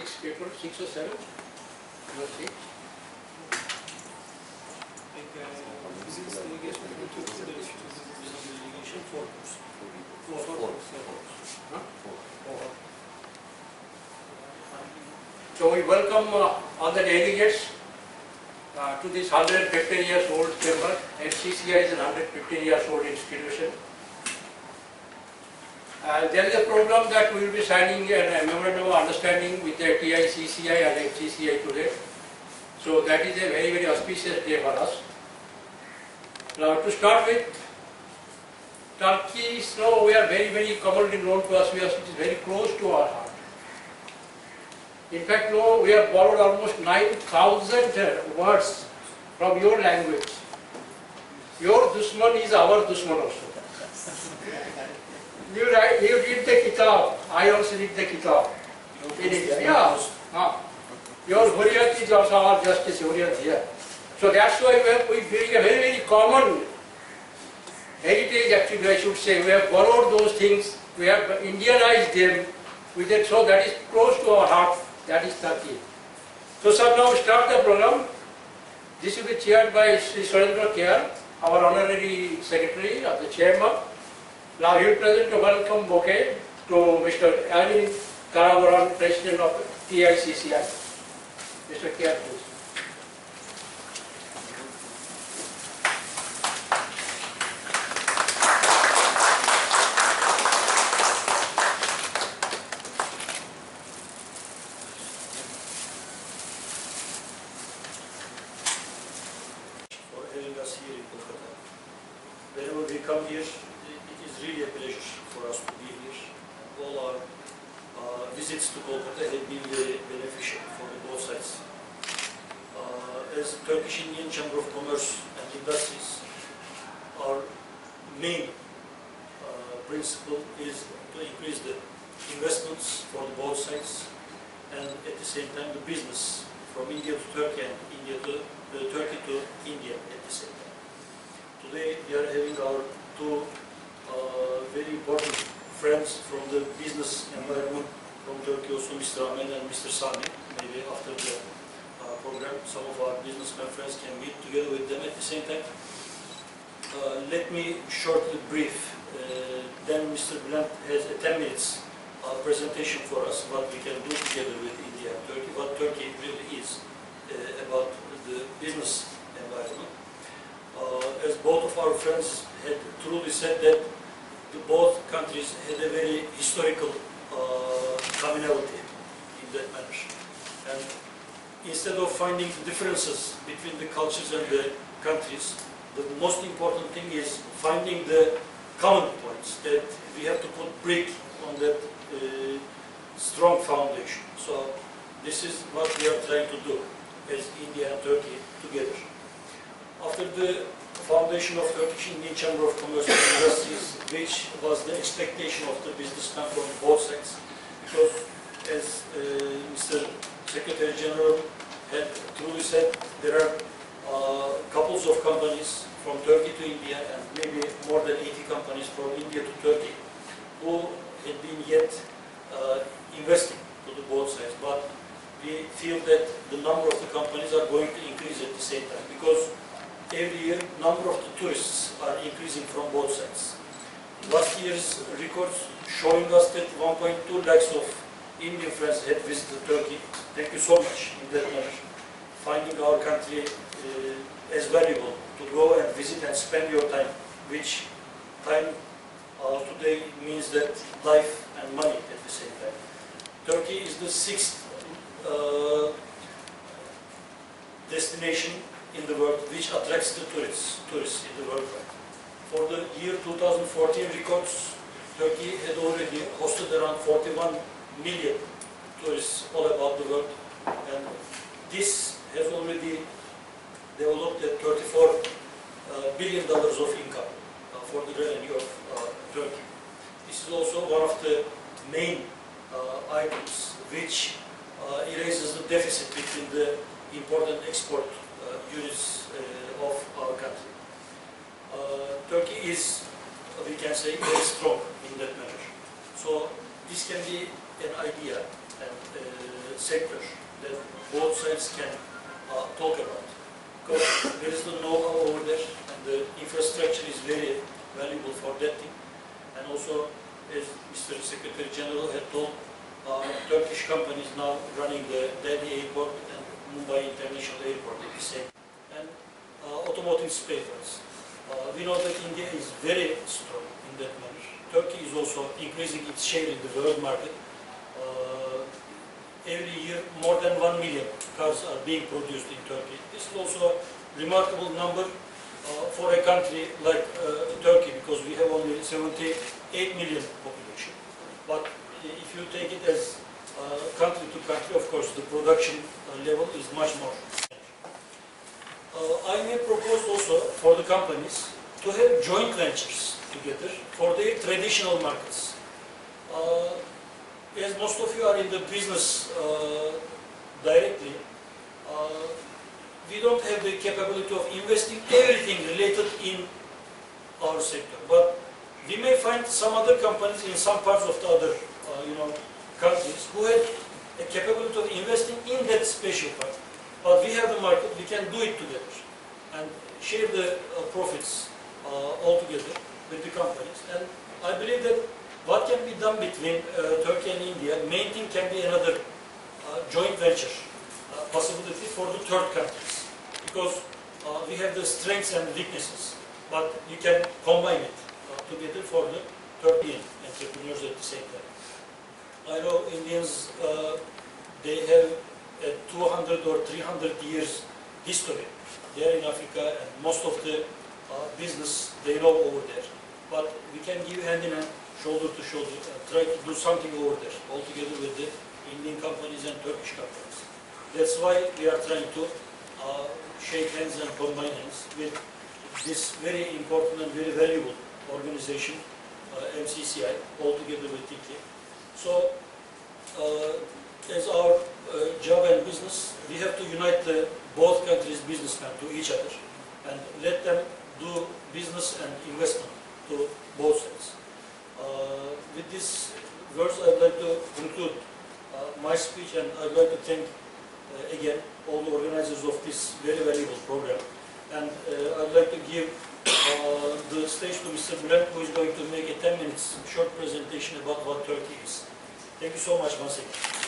6 people, 6 or 7? You are 6? Business delegation delegation 4 person. 4. Huh? 4. So we welcome all the delegates to this 115 years old chamber. MCCI is a 115 years old institution. There is a program that we will be signing a memorandum of understanding with the TICCI and MCCI today. So that is a very, very auspicious day for us. Now to start with, Turkey, we are very, very commonly known to us. It is very close to our heart. In fact, we have borrowed almost 9,000 words from your language. Your dushman is our dushman also. You read the kitab. I also read the kitab. In India. Yeah. Your Hurriyat is also our justice, Hurriyat here. So that's why we bring a very, very common heritage, actually, I should say. We have borrowed those things, we have Indianized them with it, so that is close to our heart, that is Turkey. So, sir, now we start the program. This will be chaired by Sri Surendra Kher, our honorary secretary of the chamber. Now he will present a welcome bouquet to Mr. Arvind Karavaran, president of TICCI. Mr. Kher, please. Whenever we come here, it is really a pleasure for us to be here. All our visits to Kolkata have been very beneficial for both sides. As Turkish Indian Chamber of Commerce and Industries, our main principle is to increase the investments for both sides and at the same time the business from India to Turkey and Turkey to India at the same time. Today we are having our two very important friends from the business environment from Turkey, also Mr. Ahmed and Mr. Sami. Maybe after the program, some of our businessmen friends can meet together with them at the same time. Let me shortly brief. Then Mr. Bülent has a 10 minutes presentation for us, what we can do together with India and Turkey, what Turkey really is about the business environment. As both of our friends had truly said that both countries had a very historical commonality in that manner. And instead of finding the differences between the cultures and the countries, the most important thing is finding the common points that we have to put brick on that strong foundation. So this is what we are trying to do as India and Turkey together. After the foundation of Turkish Indian Chamber of Commerce and Industries, which was the expectation of the businessmen from both sides, because as Mr. Secretary General had truly said, there are couples of companies from Turkey to India and maybe more than 80 companies from India to Turkey who had been yet investing to the both sides. But we feel that the number of the companies are going to increase at the same time, because every year number of the tourists are increasing from both sides. Last year's records showing us that 1.2 lakhs of Indian friends had visited Turkey. Thank you so much in that manner, finding our country as valuable to go and visit and spend your time, which time today means that life and money at the same time. Turkey is the 6th destination in the world which attracts the tourists in the world. For the year 2014 records, Turkey had already hosted around 41 million tourists all about the world, and this has already developed at $34 billion of income for the revenue of Turkey. This is also one of the main items which erases the deficit between the import and export units of our country. Turkey is, we can say, very strong in that manner. So this can be an idea and sector that both sides can talk about. Because there is the know-how over there, and the infrastructure is very valuable for that thing. And also, as Mr. Secretary General had told, Turkish companies now running the Delhi Airport and Mumbai International Airport at the same. And automotive spare parts. We know that India is very strong in that manner. Turkey is also increasing its share in the world market. Every year, more than 1 million cars are being produced in Turkey. This is also a remarkable number for a country like Turkey, because we have only 78 million population. But if you take it as country to country, of course, the production level is much more. I may propose also for the companies to have joint ventures together for their traditional markets. As most of you are in the business directly, we don't have the capability of investing everything related in our sector. But we may find some other companies in some parts of the other countries who have a capability of investing in that special part. But we have the market, we can do it together and share the profits all together with the companies. And I believe that what can be done between Turkey and India, main thing can be another joint venture possibility for the third countries. Because we have the strengths and weaknesses, but you can combine it together for the Turkish entrepreneurs at the same time. I know Indians, they have a 200 or 300 years history there in Africa, and most of the business they know over there. But we can give hand in hand, shoulder to shoulder, and try to do something over there, all together with the Indian companies and Turkish companies. That's why we are trying to shake hands and combine hands with this very important and very valuable organization, MCCI, all together with TK. So, as our job and business, we have to unite both countries' businessmen to each other and let them do business and investment to both sides. With these words, I'd like to conclude my speech, and I'd like to thank again all the organizers of this very valuable program. And I'd like to give the stage to Mr. Bülent, who is going to make a 10 minutes short presentation about what Turkey is. Thank you so much once again.